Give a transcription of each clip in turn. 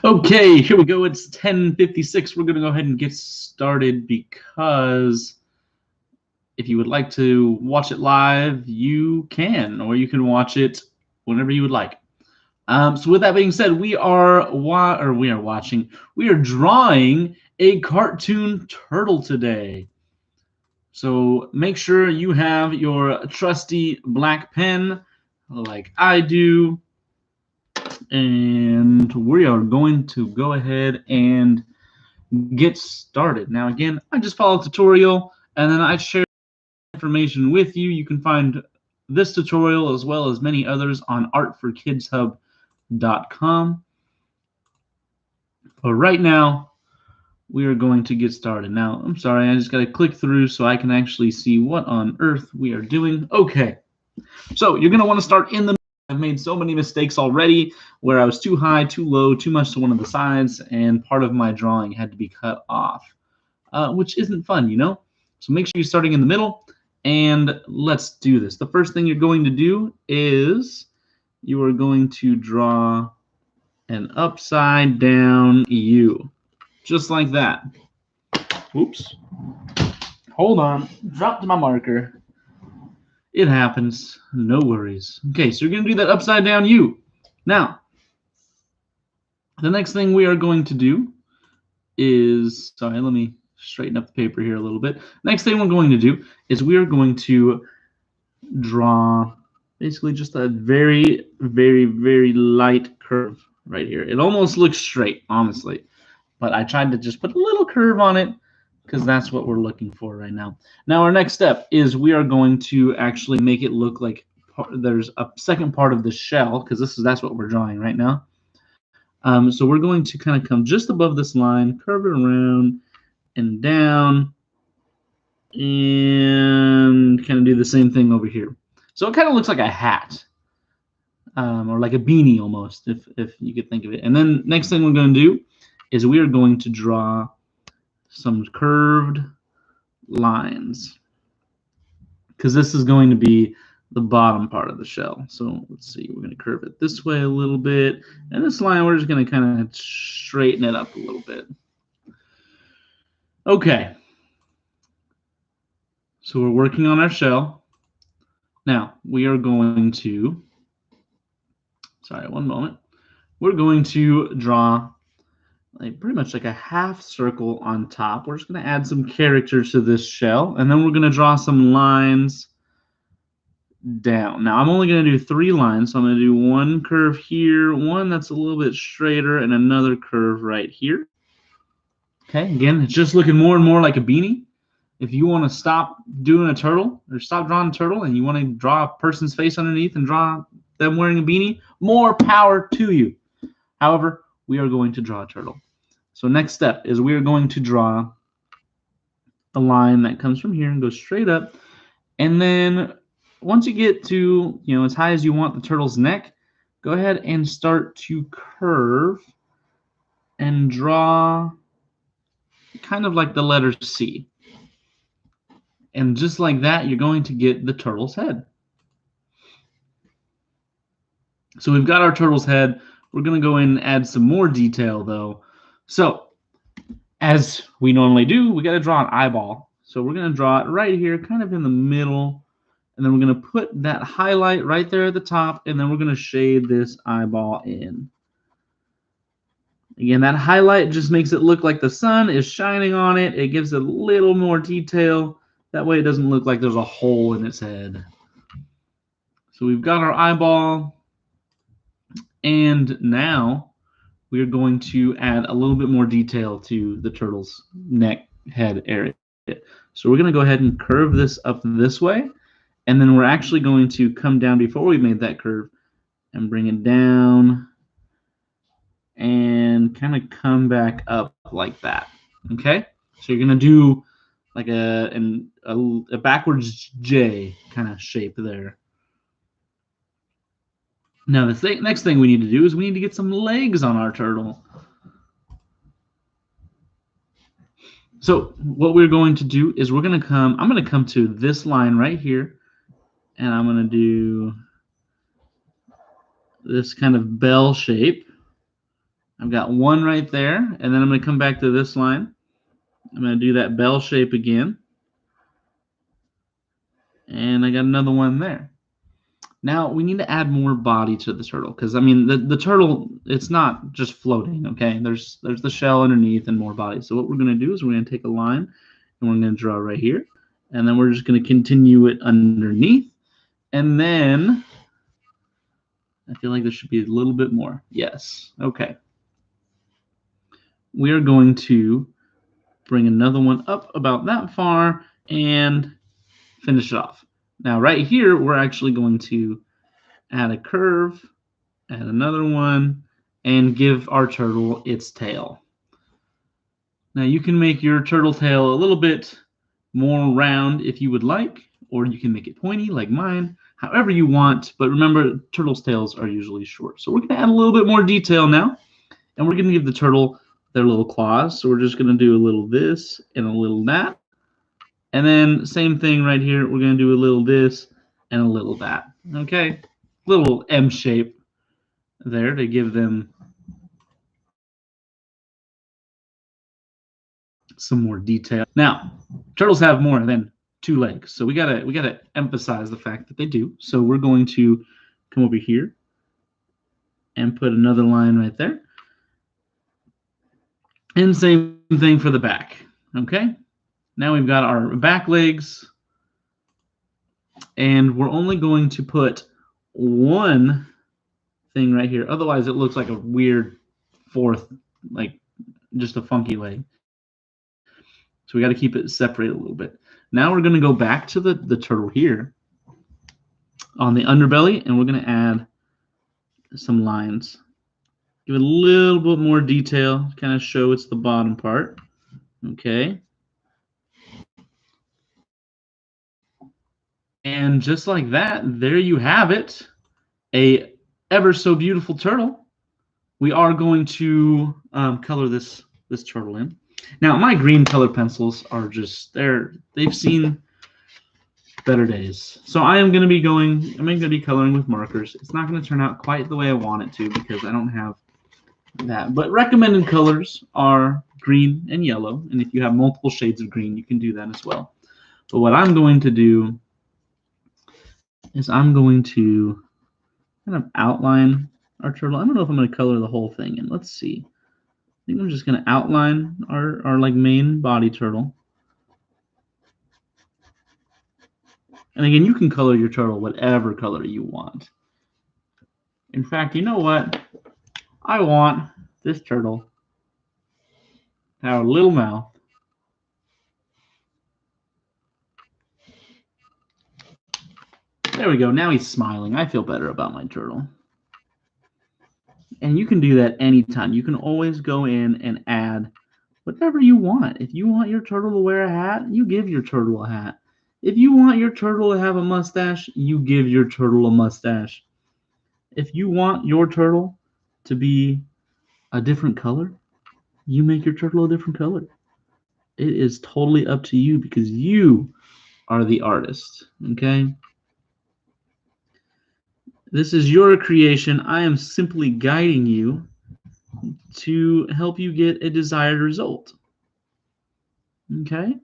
Okay, here we go. It's 10:56. We're going to go ahead and get started because if you would like to watch it live, you can, or you can watch it whenever you would like. So with that being said, we are drawing a cartoon turtle today. So make sure you have your trusty black pen like I do, and we are going to go ahead and get started. Now, again, I just follow a tutorial and then I share information with you. You can find this tutorial as well as many others on artforkidshub.com. But right now, we are going to get started. Now, I'm sorry, I just got to click through so I can actually see what on earth we are doing. Okay, so you're going to want to start in the middle. I've made so many mistakes already where I was too high, too low, too much to one of the sides, and part of my drawing had to be cut off. Which isn't fun, you know? So make sure you're starting in the middle, and let's do this. The first thing you're going to do is you are going to draw an upside down U, just like that. Oops. Hold on. Dropped my marker. It happens. No worries. Okay, so you're going to do that upside down U. Now, the next thing we are going to do is, sorry, let me straighten up the paper here a little bit. Next thing we're going to do is we are going to draw basically just a very, very, very light curve right here. It almost looks straight, honestly, but I tried to just put a little curve on it because that's what we're looking for right now. Now, our next step is we are going to actually make it look like there's a second part of the shell because that's what we're drawing right now. So we're going to kind of come just above this line, curve it around and down, and kind of do the same thing over here. So it kind of looks like a hat, or like a beanie almost, if you could think of it. And then next thing we're going to do is we are going to draw some curved lines because this is going to be the bottom part of the shell. So let's see, we're going to curve it this way a little bit, and this line we're just going to kind of straighten it up a little bit. Okay, so we're working on our shell. Now we are going to, sorry, one moment. We're going to draw pretty much like a half circle on top. We're just going to add some character to this shell, and then we're going to draw some lines down. Now I'm only going to do 3 lines, so I'm going to do one curve here, one that's a little bit straighter, and another curve right here. Okay, again, it's just looking more and more like a beanie. If you want to stop doing a turtle or stop drawing a turtle and you want to draw a person's face underneath and draw them wearing a beanie, more power to you. However, we are going to draw a turtle. So next step is we are going to draw a line that comes from here and goes straight up. And then once you get to, as high as you want the turtle's neck, go ahead and start to curve and draw kind of like the letter C. And just like that, you're going to get the turtle's head. So we've got our turtle's head. We're going to go in and add some more detail, though. So as we normally do, we got to draw an eyeball. So we're going to draw it right here, kind of in the middle. And then we're going to put that highlight right there at the top, and then we're going to shade this eyeball in. Again, that highlight just makes it look like the sun is shining on it. It gives it a little more detail. That way it doesn't look like there's a hole in its head. So we've got our eyeball, and now we're going to add a little bit more detail to the turtle's neck, head area. So we're going to go ahead and curve this up this way, and then we're actually going to come down before we made that curve and bring it down and kind of come back up like that. Okay? So you're going to do like a backwards J kind of shape there. Now, the next thing we need to do is we need to get some legs on our turtle. So what we're going to do is I'm going to come to this line right here, and I'm going to do this kind of bell shape. I've got one right there, and then I'm going to come back to this line. I'm going to do that bell shape again. And I got another one there. Now we need to add more body to the turtle because I mean the turtle, it's not just floating, okay? There's the shell underneath and more body. So what we're going to do is we're going to take a line and we're going to draw right here, and then we're just going to continue it underneath, and then I feel like there should be a little bit more. Yes. Okay. We are going to bring another one up about that far and finish it off. Now right here we're actually going to add a curve, add another one, and give our turtle its tail. Now you can make your turtle tail a little bit more round if you would like, or you can make it pointy like mine, however you want, but remember turtles' tails are usually short. So we're going to add a little bit more detail now, and we're going to give the turtle their little claws. So we're just going to do a little this and a little that. And then same thing right here, we're going to do a little this and a little that. Okay, little M shape there to give them some more detail. Now, turtles have more than 2 legs, so we gotta emphasize the fact that they do. So we're going to come over here and put another line right there, and same thing for the back. Okay, now we've got our back legs, and we're only going to put one thing right here. Otherwise, it looks like a weird fourth, like just a funky leg. So we got to keep it separated a little bit. Now we're going to go back to the turtle here on the underbelly, and we're going to add some lines. Give it a little bit more detail, kind of show it's the bottom part. Okay. And just like that, there you have it. A ever so beautiful turtle. We are going to color this turtle in. Now, my green color pencils are just they've seen better days. So I'm going to be coloring with markers. It's not going to turn out quite the way I want it to because I don't have that. But recommended colors are green and yellow. And if you have multiple shades of green, you can do that as well. But what I'm going to do is I'm going to kind of outline our turtle. I don't know if I'm going to color the whole thing in. Let's see. I think I'm just going to outline our like main body turtle. And again, you can color your turtle whatever color you want. In fact, you know what? I want this turtle to have a little mouth. There we go. Now he's smiling. I feel better about my turtle. And you can do that anytime. You can always go in and add whatever you want. If you want your turtle to wear a hat, you give your turtle a hat. If you want your turtle to have a mustache, you give your turtle a mustache. If you want your turtle to be a different color, you make your turtle a different color. It is totally up to you because you are the artist, okay? This is your creation. I am simply guiding you to help you get a desired result, okay?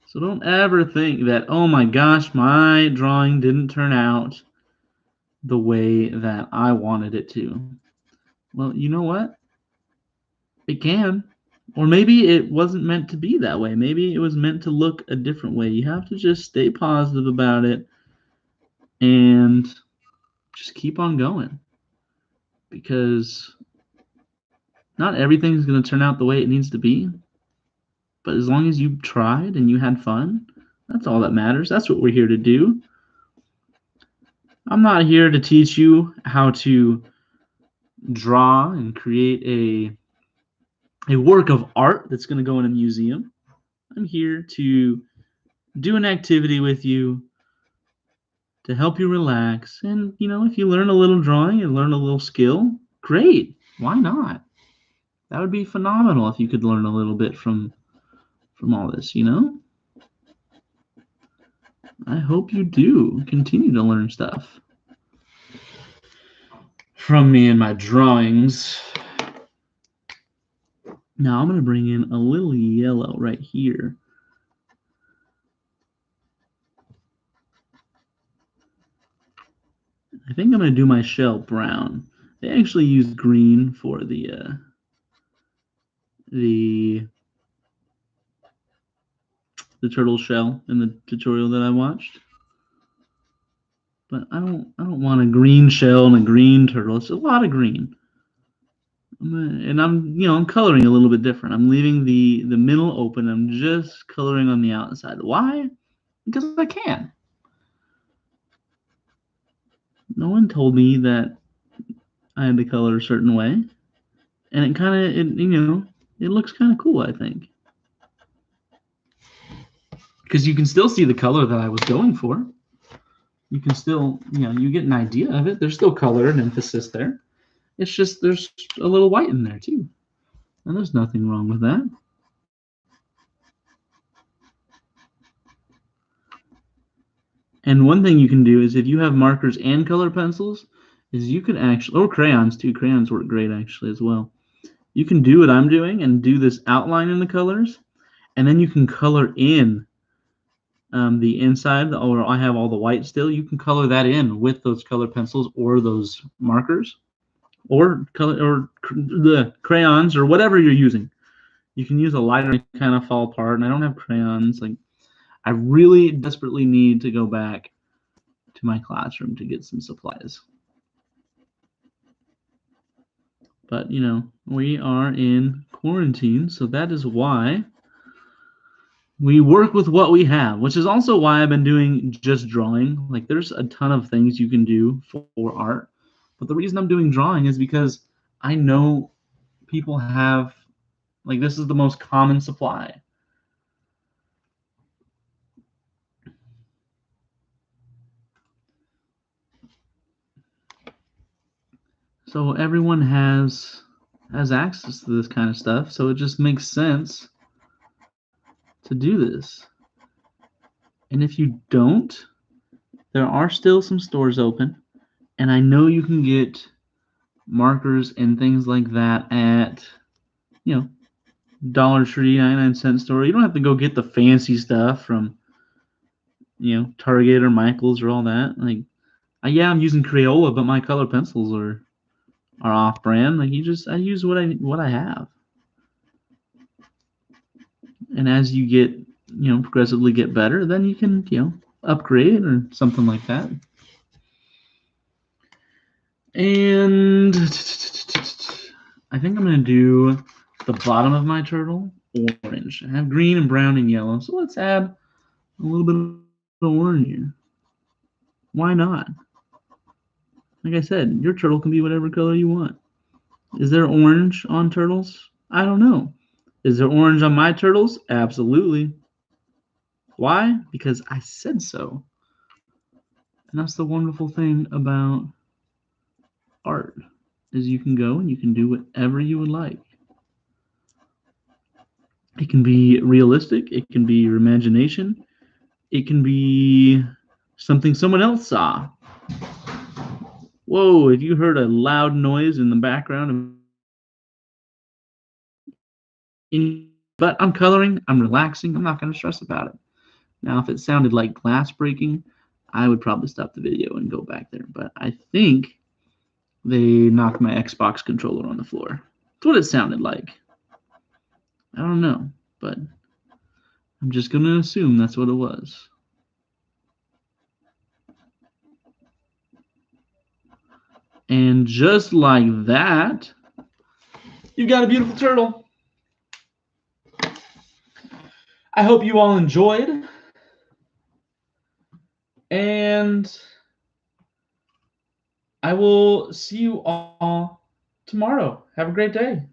So don't ever think that, oh my gosh, my drawing didn't turn out the way that I wanted it to. Well, you know what? It can. Or maybe it wasn't meant to be that way. Maybe it was meant to look a different way. You have to just stay positive about it and just keep on going. Because not everything's going to turn out the way it needs to be. But as long as you tried and you had fun, that's all that matters. That's what we're here to do. I'm not here to teach you how to draw and create a work of art that's going to go in a museum. I'm here to do an activity with you to help you relax. And, you know, if you learn a little drawing and learn a little skill, great. Why not? That would be phenomenal if you could learn a little bit from all this, you know? I hope you do continue to learn stuff from me and my drawings. Now I'm going to bring in a little yellow right here. I think I'm going to do my shell brown. They actually used green for the turtle shell in the tutorial that I watched. But I don't want a green shell and a green turtle. It's a lot of green. I'm coloring a little bit different. I'm leaving the middle open. I'm just coloring on the outside. Why? Because I can. No one told me that I had to color a certain way, and it looks kind of cool, I think, because you can still see the color that I was going for. You can still, you get an idea of it. There's still color and emphasis there. It's just there's a little white in there too, and there's nothing wrong with that. And one thing you can do is if you have markers and color pencils, is you can actually, or crayons too. Crayons work great actually as well. You can do what I'm doing and do this outline in the colors, and then you can color in the inside, or I have all the white still. You can color that in with those color pencils or those markers, or the crayons or whatever you're using. You can use a lighter kind of fall apart, and I don't have crayons. Like, I really desperately need to go back to my classroom to get some supplies. But, we are in quarantine, so that is why we work with what we have, which is also why I've been doing just drawing. Like, there's a ton of things you can do for art, but the reason I'm doing drawing is because I know people have, like, this is the most common supply. So everyone has access to this kind of stuff, so it just makes sense to do this. And if you don't, there are still some stores open, and I know you can get markers and things like that at, Dollar Tree, 99-cent store. You don't have to go get the fancy stuff from, Target or Michael's or all that. Like, yeah, I'm using Crayola, but my color pencils are off-brand. Like, I use what I have. And as you get, progressively get better, then you can, upgrade or something like that. And I think I'm going to do the bottom of my turtle orange. I have green and brown and yellow, so let's add a little bit of orange here. Why not? Like I said, your turtle can be whatever color you want. Is there orange on turtles? I don't know. Is there orange on my turtles? Absolutely. Why? Because I said so. And that's the wonderful thing about art, is you can go and you can do whatever you would like. It can be realistic. It can be your imagination. It can be something someone else saw. Whoa, if you heard a loud noise in the background, but I'm coloring, I'm relaxing, I'm not going to stress about it. Now, if it sounded like glass breaking, I would probably stop the video and go back there. But I think they knocked my Xbox controller on the floor. That's what it sounded like. I don't know, but I'm just going to assume that's what it was. And just like that, you got a beautiful turtle. I hope you all enjoyed. And I will see you all tomorrow. Have a great day.